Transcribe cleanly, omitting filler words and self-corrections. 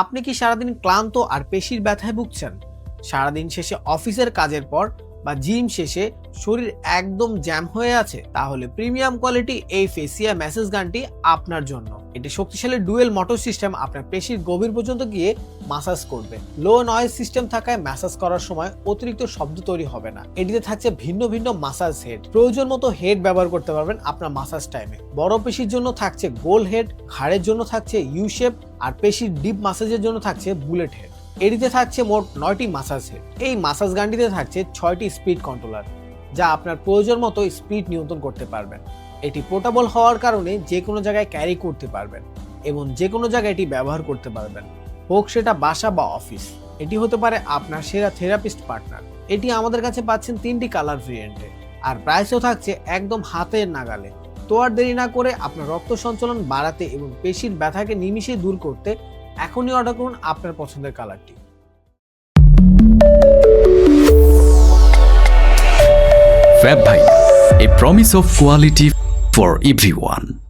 আপনি কি সারাদিন ক্লান্ত আর পেশির ব্যথায় ভুগছেন? সারাদিন শেষে অফিসের কাজের পর বা জিম শেষে শরীর একদম জ্যাম হয়ে আছে? তাহলে প্রিমিয়াম কোয়ালিটি এই ফেসিয়া ম্যাসেজ গানটি আপনার জন্য। এটি শক্তিশালী ডুয়েল মোটর সিস্টেম আপনার পেশির গভীর পর্যন্ত গিয়ে ম্যাসাজ করবে। লো নয়েজ সিস্টেম থাকায় ম্যাসাজ করার সময় অতিরিক্ত শব্দ তৈরি হবে না। এটিতে থাকছে ভিন্ন ভিন্ন ম্যাসাজ হেড, প্রয়োজন মতো হেড ব্যবহার করতে পারবেন আপনার ম্যাসাজ টাইমে। বড় পেশির জন্য থাকছে গোল হেড, ঘাড়ের জন্য থাকছে ইউ শেপ, আর পেশির ডিপ ম্যাসাজের জন্য থাকছে বুলেট হেড। এটিতে থাকছে মোট 9টি ম্যাসাজ হেড। এই ম্যাসাজ গানটিতে থাকছে 6টি স্পিড কন্ট্রোলার, যা আপনার প্রয়োজন মতো স্পিড নিয়ন্ত্রণ করতে পারবেন। এটি পোর্টেবল হওয়ার কারণে যে কোনো জায়গায় ক্যারি করতে পারবেন এবং যে কোনো জায়গায় এটি ব্যবহার করতে পারবেন, হোক সেটা বাসা বা অফিস। এটি হতে পারে আপনার সেরা থেরাপিস্ট পার্টনার। এটি আমাদের কাছে পাচ্ছেন 3টি কালার ভেরিয়েন্টে, আর প্রাইসও থাকছে একদম হাতের নাগালে। তো আর দেরি না করে আপনার রক্ত সঞ্চালন বাড়াতে এবং পেশির ব্যথাকে নিমিষে দূর করতে এখনই অর্ডার করুন আপনার পছন্দের কালারটি। Fab Bhai, a promise of quality for everyone.